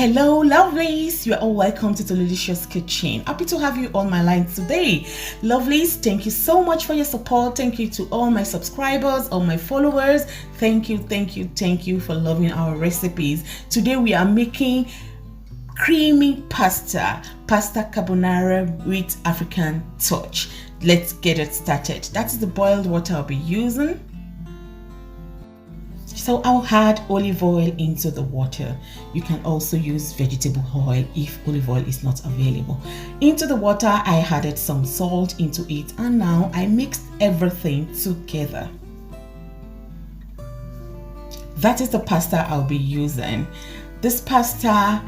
Hello lovelies, you are all welcome to Delicious Kitchen. Happy to have you on my line today. Lovelies, thank you so much for your support. Thank you to all my subscribers, all my followers. Thank you for loving our recipes. Today we are making creamy pasta carbonara with African touch. Let's get it started. That is the boiled water I'll be using. So I'll add olive oil into the water. You can also use vegetable oil if olive oil is not available. Into the water, I added some salt into it, and now I mixed everything together. That is the pasta I'll be using. This pasta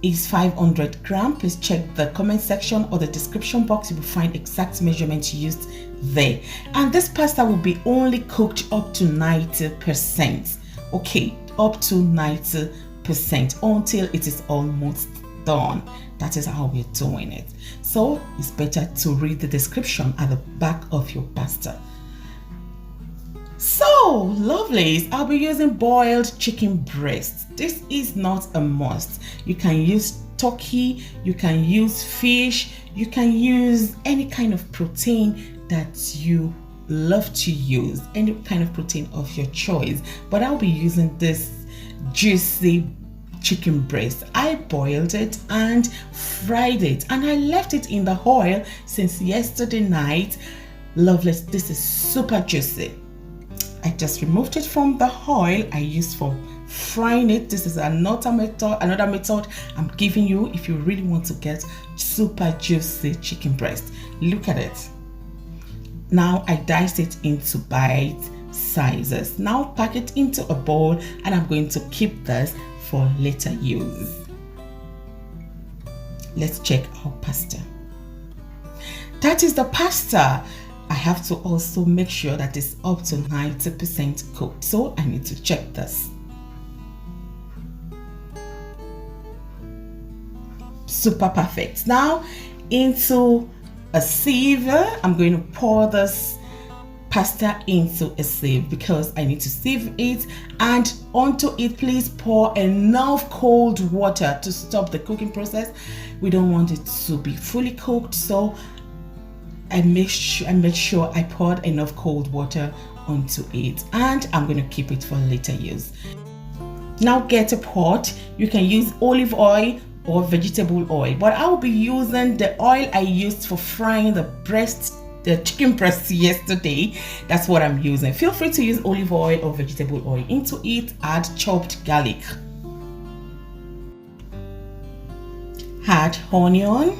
is 500 grams. Please check the comment section or the description box. You will find exact measurements used there. And this pasta will be only cooked up to 90%. Okay, up to 90% until it is almost done. That is how we're doing it. So it's better to read the description at the back of your pasta. So lovelies, I'll be using boiled chicken breast. This is not a must. You can use turkey, you can use fish, you can use any kind of protein that you love to use, any kind of protein of your choice. But I'll be using this juicy chicken breast. I boiled it and fried it, and I left it in the oil since yesterday night. Lovelies, this is super juicy. I just removed it from the oil I used for frying it. This is another method I'm giving you if you really want to get super juicy chicken breast. Look at it. Now I diced it into bite sizes. Now pack it into a bowl, and I'm going to keep this for later use. Let's check our pasta. That is the pasta. I have to also make sure that it's up to 90% cooked. So I need to check this. Super perfect. Now into a sieve, I'm going to pour this pasta into a sieve because I need to sieve it, and onto it please pour enough cold water to stop the cooking process. We don't want it to be fully cooked, so I made sure I poured enough cold water onto it, and I'm going to keep it for later use. Now get a pot. You can use olive oil or vegetable oil, but I'll be using the oil I used for frying the chicken breast yesterday. That's what I'm using. Feel free to use olive oil or vegetable oil. Into it, add chopped garlic, add onion,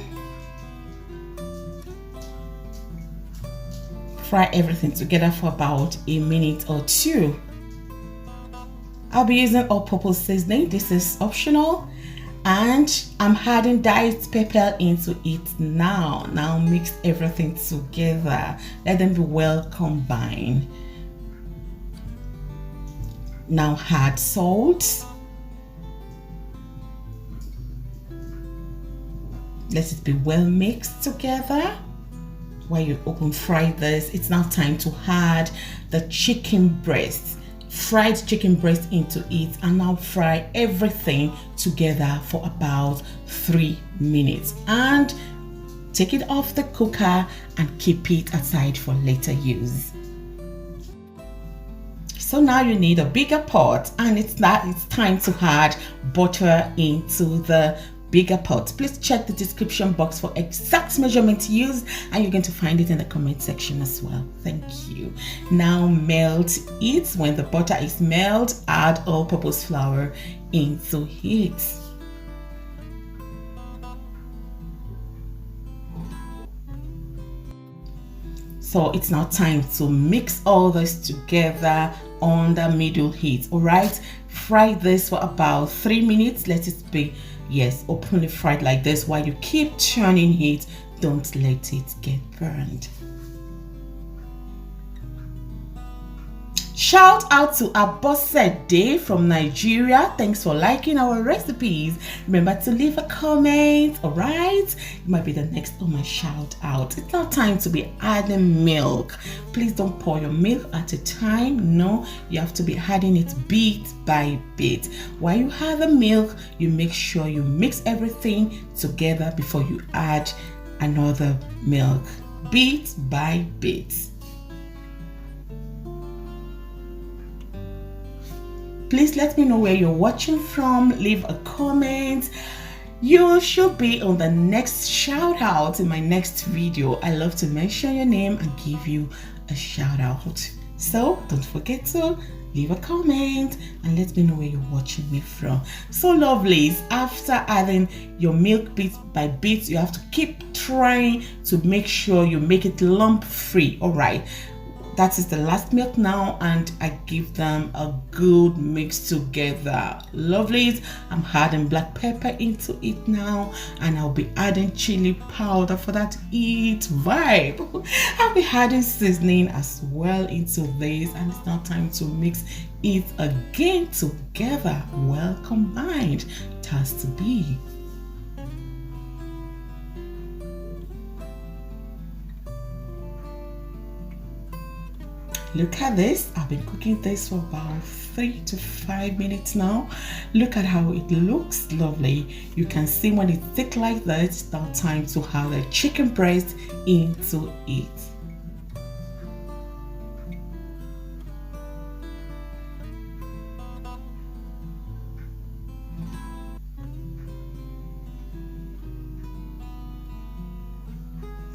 fry everything together for about a minute or two. I'll be using all-purpose seasoning. This is optional, and I'm adding diced pepper into it now. Now mix everything together. Let them be well combined. Now add salt. Let it be well mixed together. While you open fry this, it's now time to add the chicken breast, fried chicken breast into it, and now fry everything together for about 3 minutes, and take it off the cooker and keep it aside for later use. So now you need a bigger pot, and it's time to add butter into the bigger pot. Please check the description box for exact measurements used, and you're going to find it in the comment section as well. Thank you. Now melt it. When the butter is melted, add all-purpose flour into it. So it's now time to mix all this together on the middle heat. All right, fry this for about 3 minutes. Let it be, yes, openly fried like this. While you keep turning it, don't let it get burned. Shout out to Abosede from Nigeria. Thanks for liking our recipes. Remember to leave a comment, alright? You might be the next on my shout out. It's now time to be adding milk. Please don't pour your milk at a time. No, you have to be adding it bit by bit. While you have the milk, you make sure you mix everything together before you add another milk, bit by bit. Please let me know where you're watching from. Leave a comment. You should be on the next shout out in my next video. I love to mention your name and give you a shout out. So don't forget to leave a comment and let me know where you're watching me from. So lovelies, after adding your milk bit by bit, you have to keep trying to make sure you make it lump free. All right. That is the last milk now, and I give them a good mix together. Lovelies, I'm adding black pepper into it now, and I'll be adding chili powder for that heat vibe. I'll be adding seasoning as well into this, and it's now time to mix it again together. Well combined, it has to be. Look at this. I've been cooking this for about 3 to 5 minutes now. Look at how it looks lovely. You can see when it's thick like that, it's now time to add the chicken breast into it.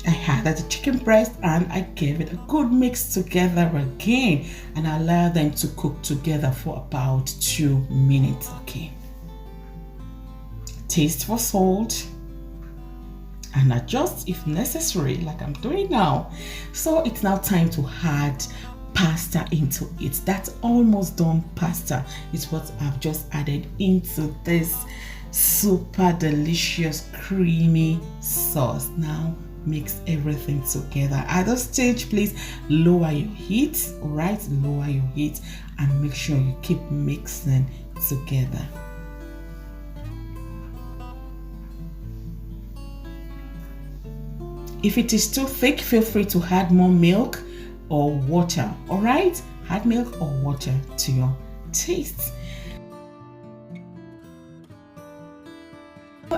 I added the chicken breast and I gave it a good mix together again, and I allowed them to cook together for about 2 minutes. Okay. Taste for salt and adjust if necessary, like I'm doing now. So it's now time to add pasta into it. That's almost done pasta is what I've just added into this super delicious creamy sauce. Now mix everything together. At this stage, please lower your heat. All right, lower your heat and make sure you keep mixing together. If it is too thick, feel free to add more milk or water. All right, add milk or water to your taste.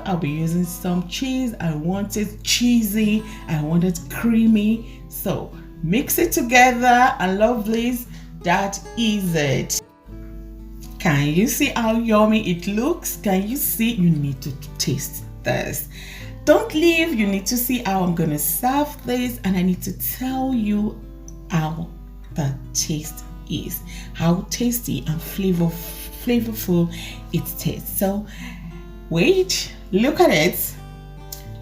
I'll be using some cheese. I want it cheesy, I want it creamy. So mix it together, and lovelies, that is it. Can you see how yummy it looks? Can you see? You need to taste this. Don't leave. You need to see how I'm gonna serve this, and I need to tell you how the taste is, how tasty and flavorful it tastes. So wait, look at it.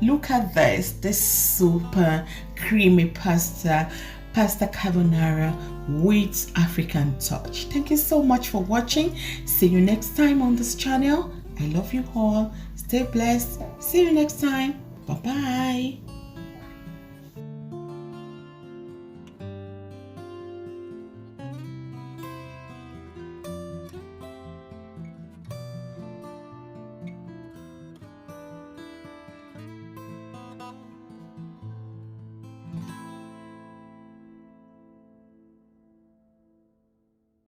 Look at this super creamy pasta carbonara with African touch. Thank you so much for watching. See you next time on this channel. I love you all. Stay blessed. See you next time. Bye bye.